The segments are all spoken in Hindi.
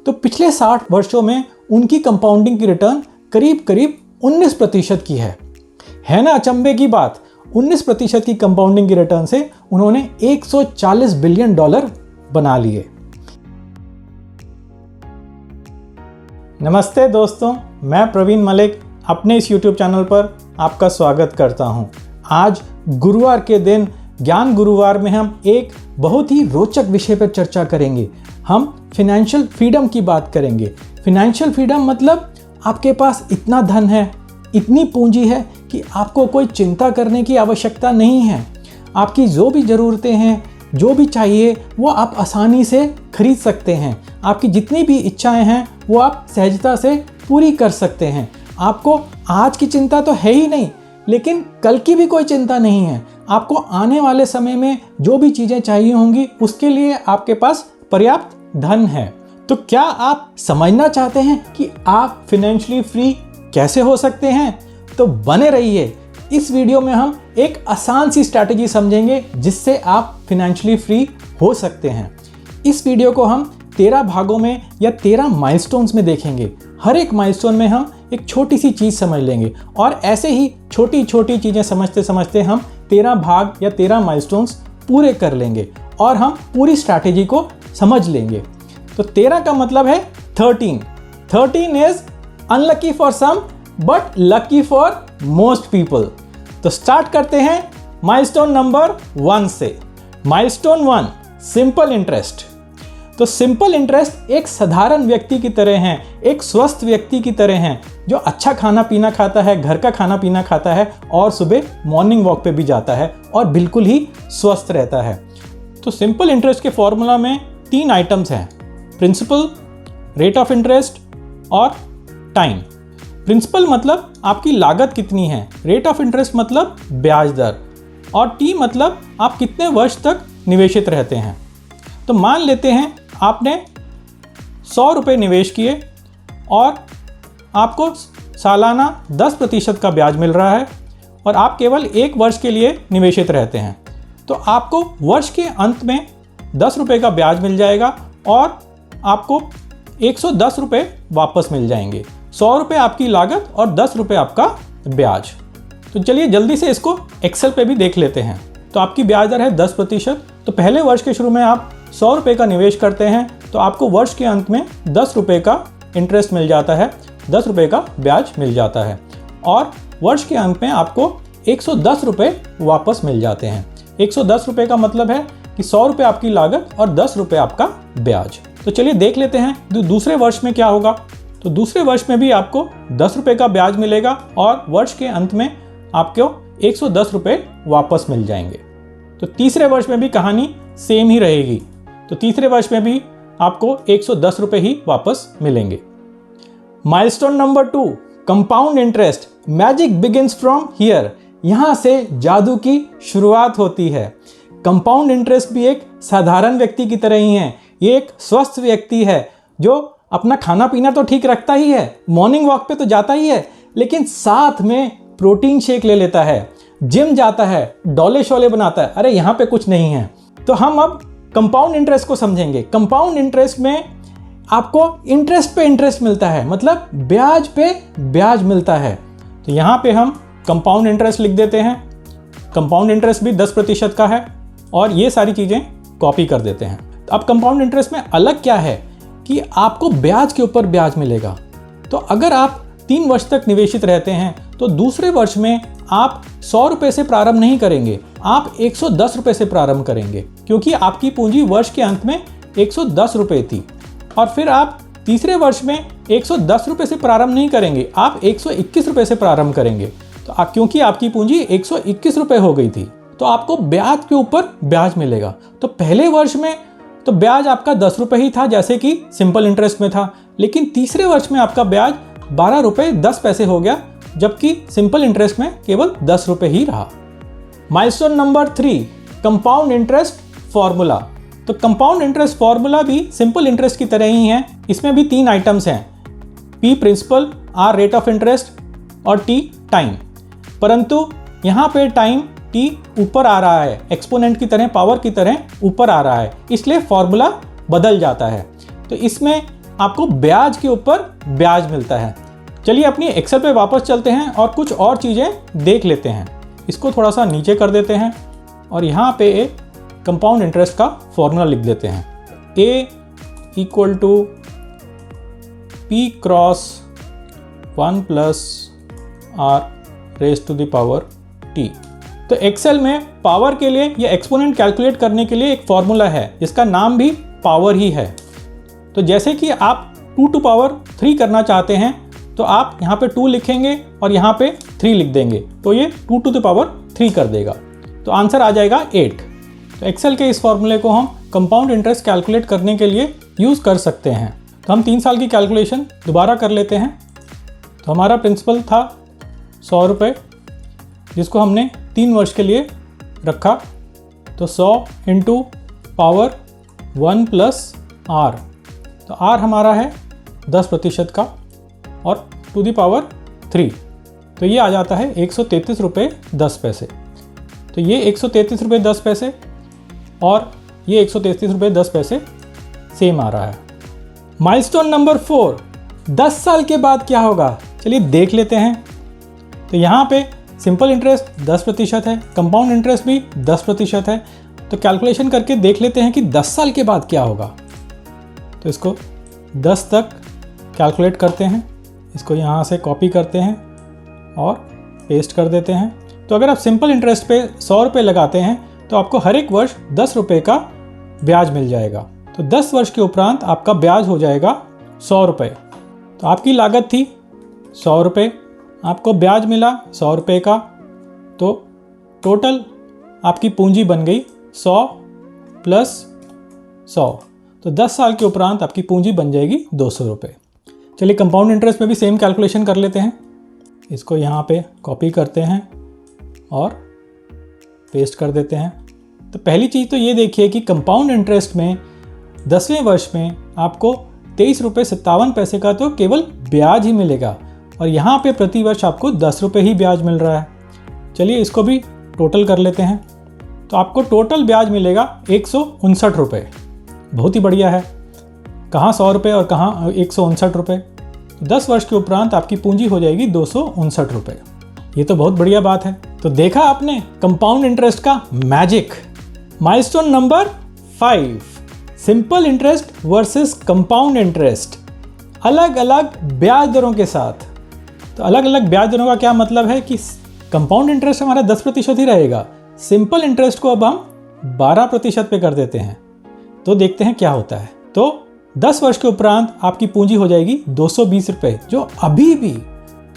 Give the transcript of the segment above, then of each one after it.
तो पिछले 60 वर्षों में उनकी कंपाउंडिंग की रिटर्न करीब करीब 19% की है ना अचंभे की बात। 19% की कंपाउंडिंग की रिटर्न से उन्होंने $140 बिलियन बना लिए। नमस्ते दोस्तों, मैं प्रवीण मलिक अपने इस YouTube चैनल पर आपका स्वागत करता हूं। आज गुरुवार के दिन ज्ञान गुरुवार में हम एक बहुत ही रोचक विषय पर चर्चा करेंगे। हम फाइनेंशियल फ्रीडम की बात करेंगे। फाइनेंशियल फ्रीडम मतलब आपके पास इतना धन है, इतनी पूंजी है कि आपको कोई चिंता करने की आवश्यकता नहीं है। आपकी जो भी ज़रूरतें हैं, जो भी चाहिए वो आप आसानी से खरीद सकते हैं। आपकी जितनी भी इच्छाएं हैं वो आप सहजता से पूरी कर सकते हैं। आपको आज की चिंता तो है ही नहीं, लेकिन कल की भी कोई चिंता नहीं है। आपको आने वाले समय में जो भी चीज़ें चाहिए होंगी उसके लिए आपके पास पर्याप्त धन है। तो क्या आप समझना चाहते हैं कि आप फाइनेंशियली फ्री कैसे हो सकते हैं? तो बने रहिए। इस वीडियो में हम एक आसान सी स्ट्रैटेजी समझेंगे जिससे आप फाइनेंशियली फ्री हो सकते हैं। इस वीडियो को हम 13 भागों में या 13 माइलस्टोन्स में देखेंगे। हर एक माइलस्टोन में हम एक छोटी सी चीज़ समझ लेंगे और ऐसे ही छोटी छोटी चीज़ें समझते समझते हम 13 भाग या 13 माइलस्टोन्स पूरे कर लेंगे और हम पूरी स्ट्रैटेजी को समझ लेंगे। तो 13 का मतलब है 13 is unlucky for some but lucky for most people. तो स्टार्ट करते हैं माइलस्टोन नंबर 1 से। Milestone 1, simple interest. तो सिंपल इंटरेस्ट एक साधारण व्यक्ति की तरह है, एक स्वस्थ व्यक्ति की तरह है जो अच्छा खाना पीना खाता है, घर का खाना पीना खाता है और सुबह मॉर्निंग वॉक पे भी जाता है और बिल्कुल ही स्वस्थ रहता है। तो सिंपल इंटरेस्ट के फॉर्मूला में 3 आइटम्स हैं: प्रिंसिपल, रेट ऑफ इंटरेस्ट और टाइम। प्रिंसिपल मतलब आपकी लागत कितनी है, रेट ऑफ इंटरेस्ट मतलब ब्याज दर और टी मतलब आप कितने वर्ष तक निवेशित रहते हैं। तो मान लेते हैं आपने 100 रुपये निवेश किए और आपको सालाना 10% का ब्याज मिल रहा है और आप केवल 1 वर्ष के लिए निवेशित रहते हैं। तो आपको वर्ष के अंत में 10 रुपये का ब्याज मिल जाएगा और आपको 110 रुपये वापस मिल जाएंगे। 100 रुपये आपकी लागत और 10 रुपये आपका ब्याज। तो चलिए जल्दी से इसको एक्सेल पे भी देख लेते हैं। तो आपकी ब्याज दर है 10%। तो पहले वर्ष के शुरू में आप 100 रुपये का निवेश करते हैं तो आपको वर्ष के अंत में 10 रुपये का इंटरेस्ट मिल जाता है, 10 रुपये का ब्याज मिल जाता है और वर्ष के अंत में आपको 110 रुपये वापस मिल जाते हैं। 110 रुपये का मतलब है कि 100 रुपये आपकी लागत और 10 रुपये आपका ब्याज। तो चलिए देख लेते हैं दूसरे वर्ष में क्या होगा। तो दूसरे वर्ष में भी आपको 10 रुपये का ब्याज मिलेगा और वर्ष के अंत में आपको 110 रुपये वापस मिल जाएंगे। तो तीसरे वर्ष में भी कहानी सेम ही रहेगी। तो तीसरे वर्ष में भी आपको 110 रुपये ही वापस मिलेंगे। Milestone number 2, compound interest. Magic begins from here. यहाँ से जादू की शुरुआत होती है। कंपाउंड इंटरेस्ट भी एक साधारण व्यक्ति की तरह ही है। ये एक स्वस्थ व्यक्ति है जो अपना खाना पीना तो ठीक रखता ही है, मॉर्निंग वॉक पे तो जाता ही है, लेकिन साथ में प्रोटीन शेक ले लेता है, जिम जाता है, डोले शोले बनाता है। अरे यहाँ पे कुछ नहीं है। तो हम अब कंपाउंड इंटरेस्ट को समझेंगे। कंपाउंड इंटरेस्ट में आपको इंटरेस्ट पे इंटरेस्ट मिलता है, मतलब ब्याज पे ब्याज मिलता है। तो यहाँ पे हम कंपाउंड इंटरेस्ट लिख देते हैं। कंपाउंड इंटरेस्ट भी 10% का है और ये सारी चीज़ें कॉपी कर देते हैं। तो अब कंपाउंड इंटरेस्ट में अलग क्या है कि आपको ब्याज के ऊपर ब्याज मिलेगा। तो अगर आप 3 वर्ष तक निवेशित रहते हैं तो दूसरे वर्ष में आप 100 रुपये से प्रारंभ नहीं करेंगे, आप 110 रुपये से प्रारंभ करेंगे, क्योंकि आपकी पूंजी वर्ष के अंत में 110 रुपये थी। और फिर आप तीसरे वर्ष में 110 रुपये से प्रारंभ नहीं करेंगे, आप 121 रुपये से प्रारंभ करेंगे। तो क्योंकि आपकी पूंजी 121 रुपये हो गई थी, तो आपको ब्याज के ऊपर ब्याज मिलेगा। तो पहले वर्ष में तो ब्याज आपका 10 रुपये ही था, जैसे कि सिंपल इंटरेस्ट में था, लेकिन तीसरे वर्ष में आपका ब्याज 12 रुपये 10 पैसे हो गया, जबकि सिंपल इंटरेस्ट में केवल 10 रुपये ही रहा। Milestone number 3, compound interest formula. तो कंपाउंड इंटरेस्ट फॉर्मूला भी सिंपल इंटरेस्ट की तरह ही है। इसमें भी 3 आइटम्स हैं: P principal, R rate of interest और T टाइम। परंतु यहाँ पे टाइम T ऊपर आ रहा है, एक्सपोनेंट की तरह, पावर की तरह ऊपर आ रहा है, इसलिए फॉर्मूला बदल जाता है। तो इसमें आपको ब्याज के ऊपर ब्याज मिलता है। चलिए अपनी एक्सेल पे वापस चलते हैं और कुछ और चीज़ें देख लेते हैं। इसको थोड़ा सा नीचे कर देते हैं और यहाँ पे एक कंपाउंड इंटरेस्ट का फॉर्मूला लिख देते हैं। A equal to P cross 1 plus R raise to the power T। तो एक्सेल में पावर के लिए या एक्सपोनेंट कैलकुलेट करने के लिए एक फॉर्मूला है जिसका नाम भी पावर ही है। तो जैसे कि आप 2 टू पावर 3 करना चाहते हैं तो आप यहाँ पे 2 लिखेंगे और यहाँ पे 3 लिख देंगे तो ये 2 टू द पावर 3 कर देगा। तो आंसर आ जाएगा 8। तो एक्सेल के इस फॉर्मूले को हम कंपाउंड इंटरेस्ट कैलकुलेट करने के लिए यूज़ कर सकते हैं। तो हम 3 साल की कैलकुलेशन दोबारा कर लेते हैं। तो हमारा प्रिंसिपल था 100 रुपये, जिसको हमने 3 वर्ष के लिए रखा। तो 100 इंटू पावर 1 प्लस R। तो R हमारा है 10% का और टू दी पावर 3, तो ये आ जाता है 133 रुपये 10 पैसे। तो ये 133 रुपये 10 पैसे और ये 133 रुपये 10 पैसे सेम आ रहा है। माइलस्टोन नंबर 4, 10 साल के बाद क्या होगा, चलिए देख लेते हैं। तो यहाँ पे सिंपल इंटरेस्ट 10% है, कंपाउंड इंटरेस्ट भी 10% है। तो कैलकुलेशन करके देख लेते हैं कि 10 साल के बाद क्या होगा। तो इसको 10 तक कैलकुलेट करते हैं, इसको यहाँ से कॉपी करते हैं और पेस्ट कर देते हैं। तो अगर आप सिंपल इंटरेस्ट पे 100 रुपये लगाते हैं तो आपको हर एक वर्ष 10 रुपये का ब्याज मिल जाएगा। तो 10 वर्ष के उपरांत आपका ब्याज हो जाएगा 100 रुपये। तो आपकी लागत थी 100 रुपये, आपको ब्याज मिला 100 रुपये का, तो टोटल आपकी पूंजी बन गई 100 प्लस 100। तो 10 साल के उपरांत आपकी पूंजी बन जाएगी 200 रुपये। चलिए कंपाउंड इंटरेस्ट में भी सेम कैलकुलेशन कर लेते हैं। इसको यहाँ पे कॉपी करते हैं और पेस्ट कर देते हैं। तो पहली चीज़ तो ये देखिए कि कंपाउंड इंटरेस्ट में 10वें वर्ष में आपको 23 रुपये 57 पैसे का तो केवल ब्याज ही मिलेगा और यहाँ पे प्रति वर्ष आपको 10 रुपये ही ब्याज मिल रहा है। चलिए इसको भी टोटल कर लेते हैं। तो आपको टोटल ब्याज मिलेगा 159 रुपये। बहुत ही बढ़िया है, कहाँ 100 रुपये और कहाँ 159 रुपये। 10 वर्ष के उपरांत आपकी पूंजी हो जाएगी 259 रुपये। ये तो बहुत बढ़िया बात है। तो देखा आपने कंपाउंड इंटरेस्ट का magic. Milestone number 5, simple interest versus compound interest, अलग अलग ब्याज दरों के साथ। तो अलग अलग ब्याज दरों का क्या मतलब है कि कंपाउंड इंटरेस्ट हमारा 10% ही रहेगा, सिंपल इंटरेस्ट को अब हम 12% पे कर देते हैं। तो देखते हैं क्या होता है। तो 10 वर्ष के उपरांत आपकी पूंजी हो जाएगी 220 रुपये, जो अभी भी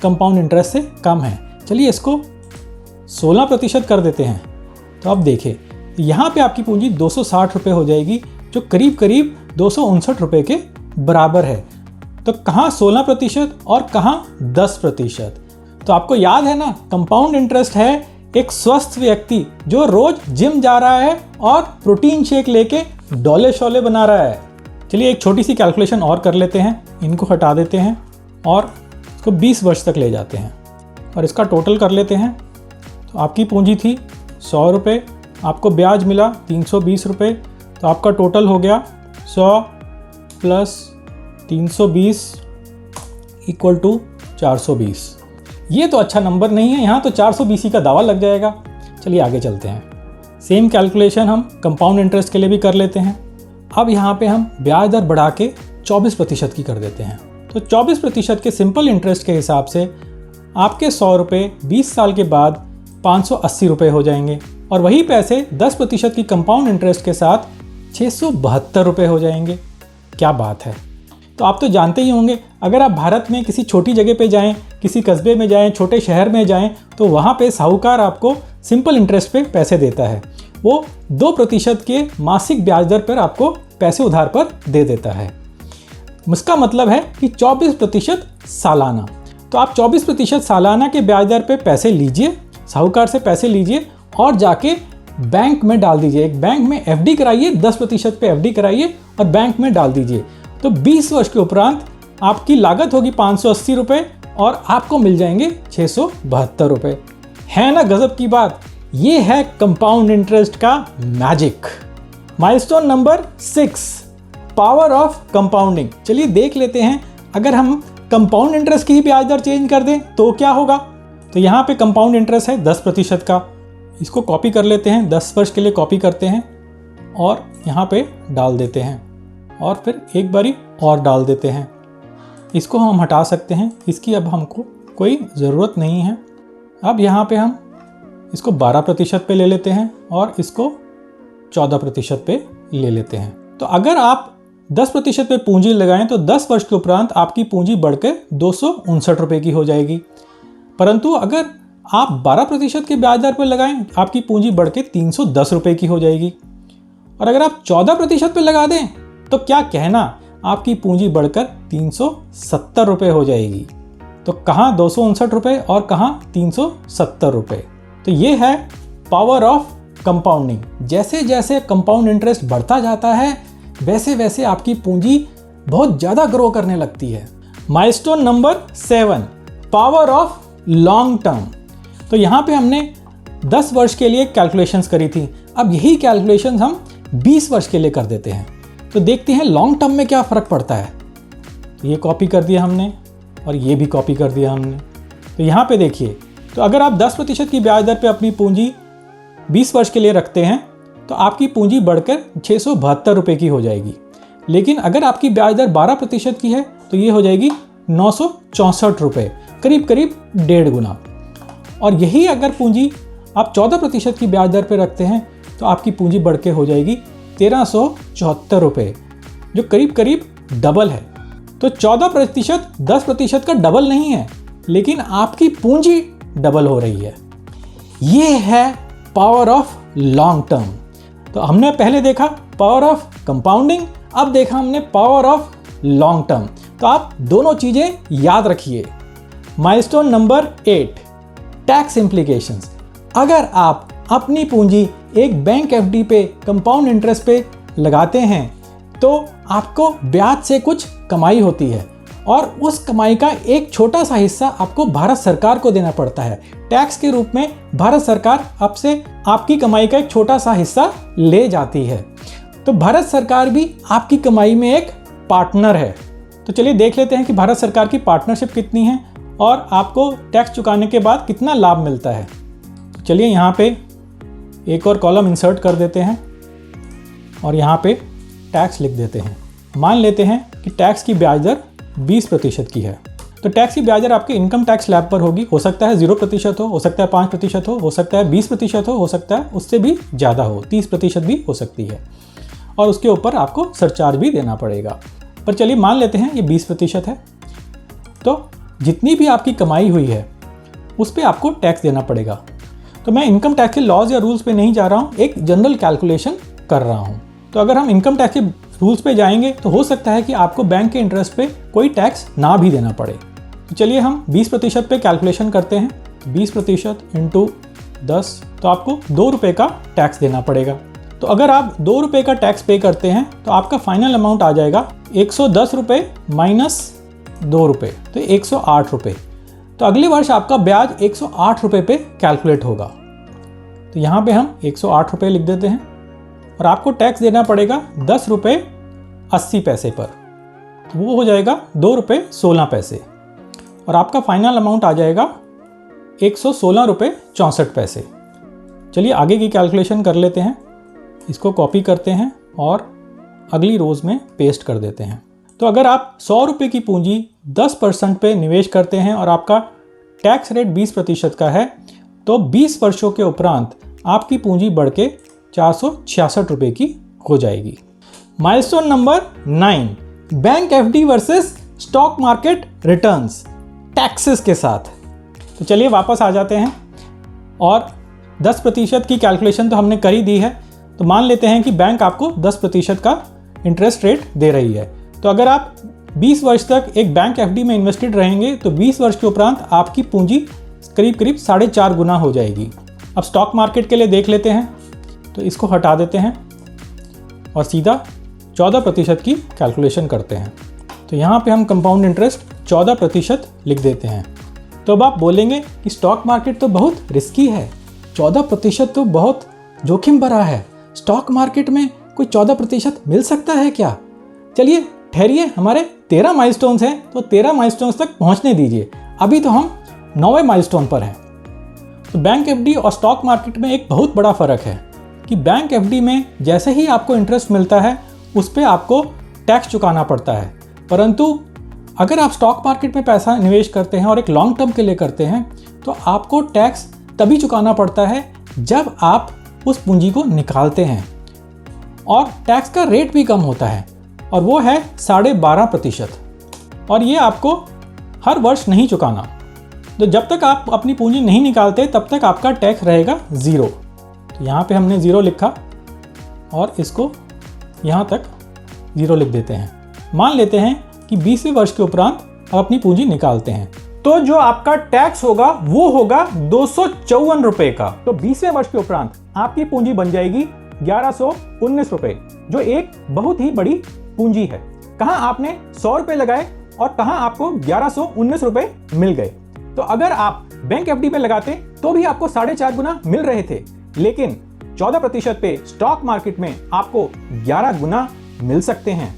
कंपाउंड इंटरेस्ट से कम है। चलिए इसको 16% कर देते हैं। तो अब देखिए यहाँ पे आपकी पूंजी 260 रुपये हो जाएगी, जो करीब करीब 259 रुपये के बराबर है। तो कहाँ 16% और कहाँ 10%। तो आपको याद है ना, कंपाउंड इंटरेस्ट है एक स्वस्थ व्यक्ति जो रोज जिम जा रहा है और प्रोटीन शेक लेके डोले शोले बना रहा है। चलिए एक छोटी सी कैलकुलेशन और कर लेते हैं। इनको हटा देते हैं और इसको 20 वर्ष तक ले जाते हैं और इसका टोटल कर लेते हैं। तो आपकी पूंजी थी 100 रुपये, आपको ब्याज मिला 320 रुपये, तो आपका टोटल हो गया 100 प्लस 320 इक्वल टू 420। ये तो अच्छा नंबर नहीं है, यहाँ तो 420 का दावा लग जाएगा। चलिए आगे चलते हैं। सेम कैलकुलेशन हम कंपाउंड इंटरेस्ट के लिए भी कर लेते हैं। अब यहाँ पे हम ब्याज दर बढ़ा के 24% की कर देते हैं। तो 24% के सिंपल इंटरेस्ट के हिसाब से आपके 100 रुपये 20 साल के बाद 580 रुपये हो जाएंगे और वही पैसे 10% की कंपाउंड इंटरेस्ट के साथ 672 रुपये हो जाएंगे। क्या बात है। तो आप तो जानते ही होंगे, अगर आप भारत में किसी छोटी जगह पे जाएं, किसी कस्बे में जाएं, छोटे शहर में जाएं, तो वहाँ पे साहूकार आपको सिंपल इंटरेस्ट पे पैसे देता है। वो 2% के मासिक ब्याज दर पर आपको पैसे उधार पर दे देता है। इसका मतलब है कि 24% सालाना। तो आप 24% सालाना के ब्याज दर पे पैसे लीजिए, साहूकार से पैसे लीजिए और जाके बैंक में डाल दीजिए। एक बैंक में एफडी कराइए, 10% पे एफडी कराइए और बैंक में डाल दीजिए। तो 20 वर्ष के उपरांत आपकी लागत होगी 580 रुपये और आपको मिल जाएंगे 672 रुपये। है ना गजब की बात। ये है कंपाउंड इंटरेस्ट का magic. Milestone number 6, power of compounding. चलिए देख लेते हैं, अगर हम कंपाउंड इंटरेस्ट की ही ब्याज दर चेंज कर दें तो क्या होगा। तो यहाँ पे कंपाउंड इंटरेस्ट है 10% का, इसको कॉपी कर लेते हैं, 10 वर्ष के लिए कॉपी करते हैं और यहाँ पे डाल देते हैं और फिर एक बारी और डाल देते हैं। इसको हम हटा सकते हैं, इसकी अब हमको कोई ज़रूरत नहीं है। अब यहाँ पे हम इसको 12% पे ले लेते हैं और इसको 14% पे ले लेते हैं। तो अगर आप 10% पे पूंजी लगाएं तो 10 वर्ष के उपरांत आपकी पूंजी बढ़कर 259 रुपये की हो जाएगी। परंतु अगर आप 12% के ब्याज दर पर लगाएं, आपकी पूंजी बढ़ के 310 रुपये की हो जाएगी। और अगर आप 14% पे लगा दें तो क्या कहना, आपकी पूंजी बढ़कर 370 रुपये हो जाएगी। तो कहाँ 259 रुपये और कहाँ 370 रुपये। तो ये है पावर ऑफ कंपाउंडिंग। जैसे जैसे कंपाउंड इंटरेस्ट बढ़ता जाता है वैसे वैसे आपकी पूंजी बहुत ज़्यादा ग्रो करने लगती है। Milestone number 7, power of long term. तो यहाँ पे हमने 10 वर्ष के लिए कैलकुलेशंस करी थी, अब यही कैलकुलेशंस हम 20 वर्ष के लिए कर देते हैं। तो देखते हैं लॉन्ग टर्म में क्या फ़र्क पड़ता है। तो ये कॉपी कर दिया हमने और ये भी कॉपी कर दिया हमने। तो यहाँ पे देखिए, तो अगर आप 10% की ब्याज दर पे अपनी पूंजी 20 वर्ष के लिए रखते हैं तो आपकी पूंजी बढ़कर 672 रुपये की हो जाएगी। लेकिन अगर आपकी ब्याज दर 12% की है तो ये हो जाएगी 964 रुपये, करीब करीब 1.5 गुना। और यही अगर पूंजी आप 14% की ब्याज दर पर रखते हैं तो आपकी पूंजी बढ़ के हो जाएगी 1374 रुपये, जो करीब करीब डबल है। तो 14% 10% का डबल नहीं है, लेकिन आपकी पूंजी डबल हो रही है। ये है पावर ऑफ लॉन्ग टर्म। तो हमने पहले देखा पावर ऑफ कंपाउंडिंग, अब देखा हमने पावर ऑफ लॉन्ग टर्म। तो आप दोनों चीज़ें याद रखिए। Milestone number 8, tax implications. अगर आप अपनी पूंजी एक बैंक एफडी पे कंपाउंड इंटरेस्ट पे लगाते हैं तो आपको ब्याज से कुछ कमाई होती है और उस कमाई का एक छोटा सा हिस्सा आपको भारत सरकार को देना पड़ता है। टैक्स के रूप में भारत सरकार आपसे आपकी कमाई का एक छोटा सा हिस्सा ले जाती है। तो भारत सरकार भी आपकी कमाई में एक पार्टनर है। तो चलिए देख लेते हैं कि भारत सरकार की पार्टनरशिप कितनी है और आपको टैक्स चुकाने के बाद कितना लाभ मिलता है। चलिए यहाँ पे एक और कॉलम इंसर्ट कर देते हैं और यहाँ पे टैक्स लिख देते हैं। मान लेते हैं कि टैक्स की ब्याज दर 20% की है। तो टैक्स की ब्याज दर आपके इनकम टैक्स स्लैब पर होगी। हो सकता है 0% हो सकता है 5% हो सकता है 20% हो सकता है उससे भी ज़्यादा हो, 30% भी हो सकती है। और उसके ऊपर आपको सरचार्ज भी देना पड़ेगा। पर चलिए मान लेते हैं ये 20% है। तो जितनी भी आपकी कमाई हुई है उस पर आपको टैक्स देना पड़ेगा। तो मैं इनकम टैक्स के लॉज या रूल्स पे नहीं जा रहा हूँ, एक जनरल कैलकुलेशन कर रहा हूँ। तो अगर हम इनकम टैक्स के रूल्स पे जाएंगे तो हो सकता है कि आपको बैंक के इंटरेस्ट पे कोई टैक्स ना भी देना पड़े। तो चलिए हम 20% पे कैलकुलेशन करते हैं। 20% इंटू 10, तो आपको 2 रुपये का टैक्स देना पड़ेगा। तो अगर आप 2 रुपये का टैक्स पे करते हैं तो आपका फाइनल अमाउंट आ जाएगा 110 रुपये माइनस 2 रुपये, तो 108 रुपये। तो अगले वर्ष आपका ब्याज 108 रुपये पे कैलकुलेट होगा। तो यहाँ पे हम 108 रुपये लिख देते हैं और आपको टैक्स देना पड़ेगा 10 रुपये 80 पैसे पर। तो वो हो जाएगा 2 रुपये 16 पैसे और आपका फाइनल अमाउंट आ जाएगा 116 रुपये 64 पैसे। चलिए आगे की कैलकुलेशन कर लेते हैं। इसको कॉपी करते हैं और अगली रोज़ में पेस्ट कर देते हैं। तो अगर आप 100 रुपये की पूंजी 10% पे निवेश करते हैं और आपका टैक्स रेट 20% का है तो 20 वर्षों के उपरांत आपकी पूंजी बढ़ के 466 रुपये की हो जाएगी। Milestone number 9, bank FD versus stock market returns taxes के साथ। तो चलिए वापस आ जाते हैं और 10% की कैलकुलेशन तो हमने कर ही दी है। तो मान लेते हैं कि बैंक आपको 10% का इंटरेस्ट रेट दे रही है। तो अगर आप 20 वर्ष तक एक बैंक एफडी में इन्वेस्टेड रहेंगे तो 20 वर्ष के उपरांत आपकी पूंजी करीब करीब 4.5 गुना हो जाएगी। अब स्टॉक मार्केट के लिए देख लेते हैं। तो इसको हटा देते हैं और सीधा 14% की कैलकुलेशन करते हैं। तो यहाँ पे हम कंपाउंड इंटरेस्ट 14% लिख देते हैं। तो अब आप बोलेंगे कि स्टॉक मार्केट तो बहुत रिस्की है, 14% तो बहुत जोखिम भरा है, स्टॉक मार्केट में कोई 14% मिल सकता है क्या? चलिए ठहरिए, हमारे 13 माइलस्टोन्स हैं तो 13 माइलस्टोन्स तक पहुंचने दीजिए। अभी तो हम 9वें माइलस्टोन पर हैं। तो बैंक एफडी और स्टॉक मार्केट में एक बहुत बड़ा फ़र्क है कि बैंक एफडी में जैसे ही आपको इंटरेस्ट मिलता है उस पर आपको टैक्स चुकाना पड़ता है, परंतु अगर आप स्टॉक मार्केट में पैसा निवेश करते हैं और एक लॉन्ग टर्म के लिए करते हैं तो आपको टैक्स तभी चुकाना पड़ता है जब आप उस पूंजी को निकालते हैं, और टैक्स का रेट भी कम होता है और वो है 12.5%। और ये आपको हर वर्ष नहीं चुकाना। तो जब तक आप अपनी पूंजी नहीं निकालते तब तक आपका टैक्स रहेगा 0। तो यहाँ पे हमने 0 लिखा और इसको यहाँ तक 0 लिख देते हैं। मान लेते हैं कि 20वें वर्ष के उपरांत आप अपनी पूंजी निकालते हैं तो जो आपका टैक्स होगा वो होगा 254 रुपए का। तो 20वें वर्ष के उपरांत आपकी पूंजी बन जाएगी 1119 रुपए, जो एक बहुत ही बड़ी पूंजी है। कहाँ आपने 100 रुपए लगाए और कहाँ आपको 1119 रुपए मिल गए। तो अगर आप बैंक एफडी पे लगाते तो भी आपको 4.5 गुना मिल रहे थे, लेकिन 14% पे स्टॉक मार्केट में आपको 11 गुना मिल सकते हैं।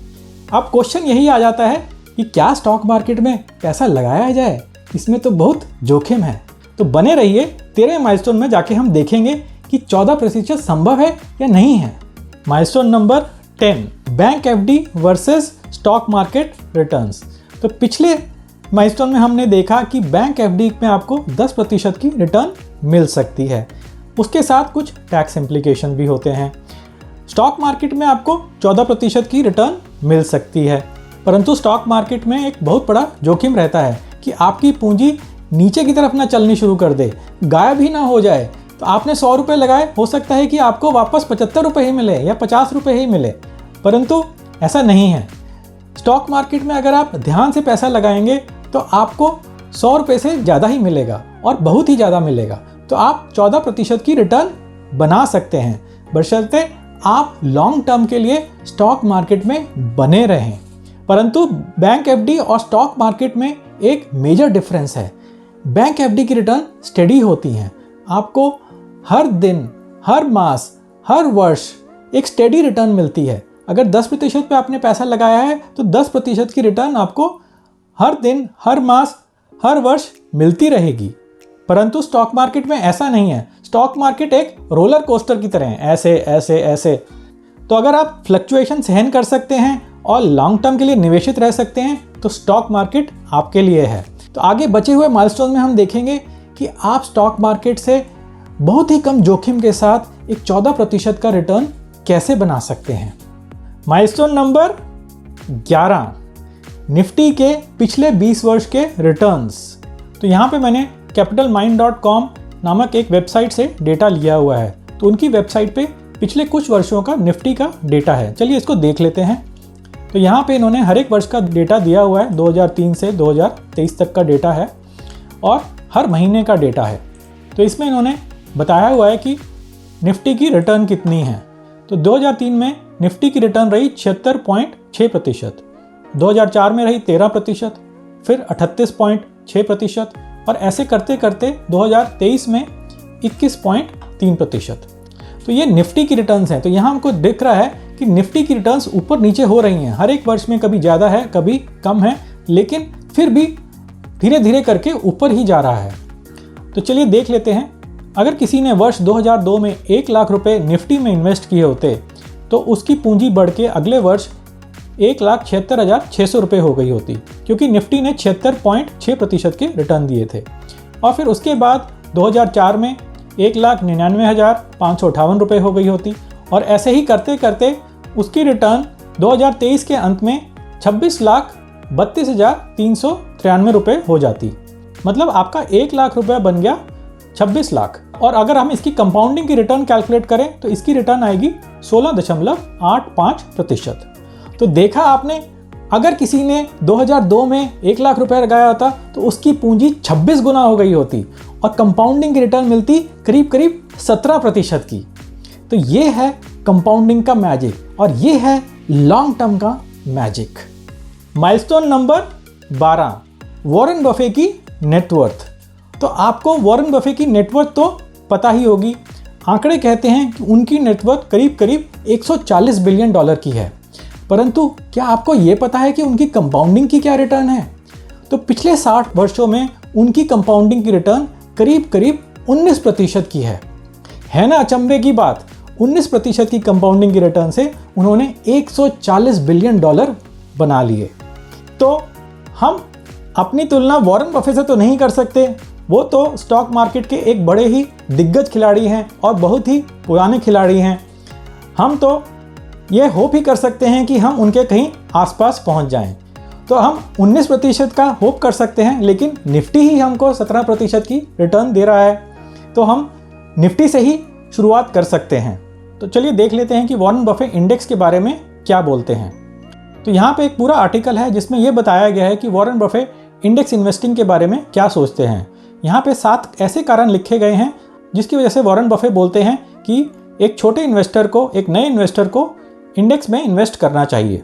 अब क्वेश्चन यही आ जाता है कि क्या स्टॉक मार्केट में पैसा लगाया जाए, इसमें तो बहुत जोखिम है। तो बने रहिए, 13वें माइलस्टोन में जाके हम देखेंगे कि 14% संभव है या नहीं है। Milestone number 10, bank FD versus stock market returns. तो पिछले माइलस्टोन में हमने देखा कि बैंक एफडी में आपको 10% की रिटर्न मिल सकती है, उसके साथ कुछ टैक्स इम्प्लीकेशन भी होते हैं। स्टॉक मार्केट में आपको 14% की रिटर्न मिल सकती है, परंतु स्टॉक मार्केट में एक बहुत बड़ा जोखिम रहता है कि आपकी पूंजी नीचे की तरफ ना चलनी शुरू कर दे, गायब ही ना हो जाए। तो आपने 100 रुपये लगाए, हो सकता है कि आपको वापस 75 रुपये ही मिले या 50 रुपये ही मिले, परंतु ऐसा नहीं है। स्टॉक मार्केट में अगर आप ध्यान से पैसा लगाएंगे तो आपको 100 रुपये से ज़्यादा ही मिलेगा और बहुत ही ज़्यादा मिलेगा। तो आप 14% की रिटर्न बना सकते हैं, बशर्ते आप लॉन्ग टर्म के लिए स्टॉक मार्केट में बने रहें। परंतु बैंक एफडी और स्टॉक मार्केट में एक मेजर डिफरेंस है। बैंक एफडी की रिटर्न स्टेडी होती हैं, आपको हर दिन, हर मास, हर वर्ष एक स्टेडी रिटर्न मिलती है। अगर 10% पे आपने पैसा लगाया है तो 10% की रिटर्न आपको हर दिन, हर मास, हर वर्ष मिलती रहेगी। परंतु स्टॉक मार्केट में ऐसा नहीं है। स्टॉक मार्केट एक रोलर कोस्टर की तरह है, ऐसे ऐसे ऐसे। तो अगर आप फ्लक्चुएशन सहन कर सकते हैं और लॉन्ग टर्म के लिए निवेशित रह सकते हैं तो स्टॉक मार्केट आपके लिए है। तो आगे बचे हुए माइलस्टोन में हम देखेंगे कि आप स्टॉक मार्केट से बहुत ही कम जोखिम के साथ एक 14% का रिटर्न कैसे बना सकते हैं। माइलस्टोन नंबर 11, निफ्टी के पिछले 20 वर्ष के रिटर्न्स। तो यहाँ पे मैंने capitalmind.com नामक एक वेबसाइट से डेटा लिया हुआ है। तो उनकी वेबसाइट पे पिछले कुछ वर्षों का निफ्टी का डेटा है। चलिए इसको देख लेते हैं। तो यहाँ पे इन्होंने हर एक वर्ष का डेटा दिया हुआ है, 2003 से 2023 तक का डेटा है और हर महीने का डेटा है। तो इसमें इन्होंने बताया हुआ है कि निफ्टी की रिटर्न कितनी है। तो 2003 में निफ्टी की रिटर्न रही 76.6%, 2004 में रही 13%, फिर 38.6% और ऐसे करते करते 2023 में 21.3%। तो ये निफ्टी की रिटर्न्स हैं। तो यहाँ हमको दिख रहा है कि निफ्टी की रिटर्न्स ऊपर नीचे हो रही हैं, हर एक वर्ष में कभी ज़्यादा है कभी कम है, लेकिन फिर भी धीरे धीरे करके ऊपर ही जा रहा है। तो चलिए देख लेते हैं। अगर किसी ने वर्ष 2002 में 1 लाख रुपए निफ्टी में इन्वेस्ट किए होते तो उसकी पूंजी बढ़ के अगले वर्ष 1,76,600 रुपये हो गई होती, क्योंकि निफ्टी ने 76.6% के रिटर्न दिए थे। और फिर उसके बाद 2004 में 1,99,558 रुपये हो गई होती और ऐसे ही करते करते उसकी रिटर्न 2023 के अंत में 26,32,393 रुपये हो जाती। मतलब आपका 1 लाख रुपया बन गया 26 लाख। और अगर हम इसकी कंपाउंडिंग की रिटर्न कैलकुलेट करें तो इसकी रिटर्न आएगी 16.85%। तो देखा आपने, अगर किसी ने 2002 में 1 लाख रुपए लगाया होता तो उसकी पूंजी 26 गुना हो गई होती और कंपाउंडिंग की रिटर्न मिलती करीब करीब 17% की। तो ये है कंपाउंडिंग का मैजिक और ये है लॉन्ग टर्म का magic. Milestone number 12, Warren Buffett की नेटवर्थ। तो आपको वॉरेन बफे की नेटवर्थ तो पता ही होगी। आंकड़े कहते हैं कि उनकी नेटवर्थ करीब करीब $140 बिलियन की है। परंतु क्या आपको ये पता है कि उनकी कंपाउंडिंग की क्या रिटर्न है? तो पिछले 60 वर्षों में उनकी कंपाउंडिंग की रिटर्न करीब करीब 19% की है ना अचंभे की बात। 19% की कंपाउंडिंग की रिटर्न से उन्होंने $140 बिलियन बना लिए। तो हम अपनी तुलना वॉरेन बफे से तो नहीं कर सकते, वो तो स्टॉक मार्केट के एक बड़े ही दिग्गज खिलाड़ी हैं और बहुत ही पुराने खिलाड़ी हैं। हम तो ये होप ही कर सकते हैं कि हम उनके कहीं आसपास पहुंच जाएं। तो हम 19% का होप कर सकते हैं, लेकिन निफ्टी ही हमको 17% की रिटर्न दे रहा है, तो हम निफ्टी से ही शुरुआत कर सकते हैं। तो चलिए देख लेते हैं कि वॉरेन बफे इंडेक्स के बारे में क्या बोलते हैं। तो यहाँ पे एक पूरा आर्टिकल है जिसमें यह बताया गया है कि वॉरेन बफे इंडेक्स इन्वेस्टिंग के बारे में क्या सोचते हैं। यहाँ पे 7 ऐसे कारण लिखे गए हैं जिसकी वजह से वॉरेन बफे बोलते हैं कि एक छोटे इन्वेस्टर को, एक नए इन्वेस्टर को इंडेक्स में इन्वेस्ट करना चाहिए।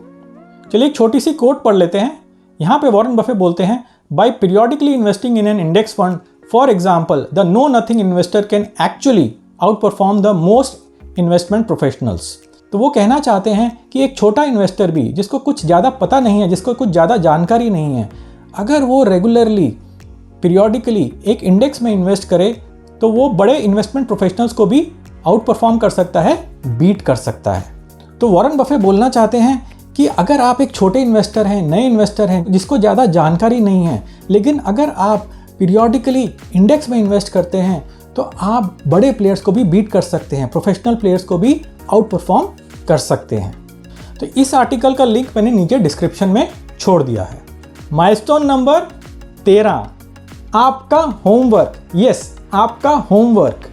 चलिए एक छोटी सी कोट पढ़ लेते हैं। यहाँ पे वॉरेन बफे बोलते हैं, by periodically investing in an index fund, for example the know nothing investor can actually outperform the most investment professionals. तो वो कहना चाहते हैं कि एक छोटा इन्वेस्टर भी, जिसको कुछ ज़्यादा पता नहीं है, जिसको कुछ ज़्यादा जानकारी नहीं है, अगर वो रेगुलरली पीरियोडिकली एक इंडेक्स में इन्वेस्ट करे तो वो बड़े इन्वेस्टमेंट प्रोफेशनल्स को भी आउट परफॉर्म कर सकता है, बीट कर सकता है। तो वॉरेन बफे बोलना चाहते हैं कि अगर आप एक छोटे इन्वेस्टर हैं, नए इन्वेस्टर हैं, जिसको ज़्यादा जानकारी नहीं है, लेकिन अगर आप पीरियोडिकली इंडेक्स में इन्वेस्ट करते हैं तो आप बड़े प्लेयर्स को भी बीट कर सकते हैं, प्रोफेशनल प्लेयर्स को भी आउट परफॉर्म कर सकते हैं। तो इस आर्टिकल का लिंक मैंने नीचे डिस्क्रिप्शन में छोड़ दिया है। माइलस्टोन नंबर 13, आपका होमवर्क। यस, आपका होमवर्क।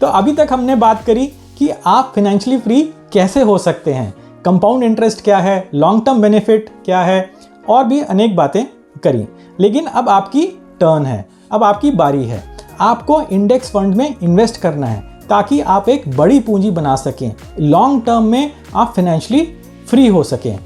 तो अभी तक हमने बात करी कि आप फाइनेंशियली फ्री कैसे हो सकते हैं, कंपाउंड इंटरेस्ट क्या है, लॉन्ग टर्म बेनिफिट क्या है, और भी अनेक बातें करी। लेकिन अब आपकी टर्न है, अब आपकी बारी है। आपको इंडेक्स फंड में इन्वेस्ट करना है ताकि आप एक बड़ी पूंजी बना सकें, लॉन्ग टर्म में आप फाइनेंशियली फ्री हो सकें।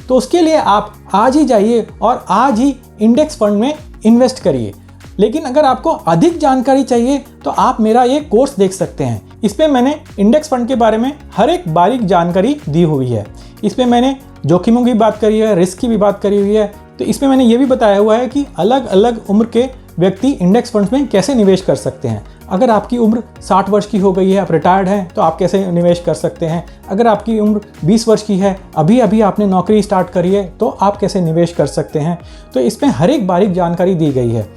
तो उसके लिए आप आज ही जाइए और आज ही इंडेक्स फंड में इन्वेस्ट करिए। लेकिन अगर आपको अधिक जानकारी चाहिए तो आप मेरा ये कोर्स देख सकते हैं। इसमें मैंने इंडेक्स फंड के बारे में हर एक बारीक जानकारी दी हुई है। इसमें मैंने जोखिमों की बात करी है, रिस्क की भी बात करी हुई है। तो इसमें मैंने ये भी बताया हुआ है कि अलग अलग उम्र के व्यक्ति इंडेक्स फंड्स में कैसे निवेश कर सकते हैं। अगर आपकी उम्र 60 वर्ष की हो गई है, आप रिटायर्ड हैं, तो आप कैसे निवेश कर सकते हैं। अगर आपकी उम्र 20 वर्ष की है, अभी अभी आपने नौकरी स्टार्ट करी है, तो आप कैसे निवेश कर सकते हैं। तो इसमें हर एक बारीक जानकारी दी गई है।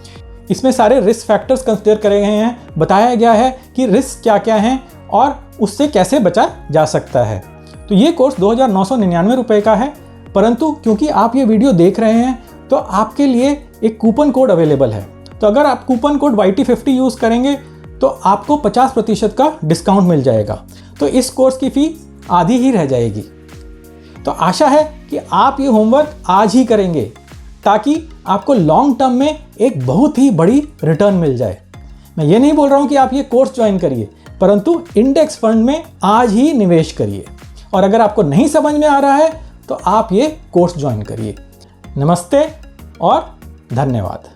इसमें सारे रिस्क फैक्टर्स कंसिडर करे गए हैं, बताया गया है कि रिस्क क्या क्या हैं और उससे कैसे बचा जा सकता है। तो ये कोर्स 2999 रुपये का है, परंतु क्योंकि आप ये वीडियो देख रहे हैं तो आपके लिए एक कूपन कोड अवेलेबल है। तो अगर आप कूपन कोड YT50 यूज़ करेंगे तो आपको 50% का डिस्काउंट मिल जाएगा। तो इस कोर्स की फ़ी आधी ही रह जाएगी। तो आशा है कि आप ये होमवर्क आज ही करेंगे ताकि आपको लॉन्ग टर्म में एक बहुत ही बड़ी रिटर्न मिल जाए। मैं ये नहीं बोल रहा हूँ कि आप ये कोर्स ज्वाइन करिए, परंतु इंडेक्स फंड में आज ही निवेश करिए। और अगर आपको नहीं समझ में आ रहा है तो आप ये कोर्स ज्वाइन करिए। नमस्ते और धन्यवाद।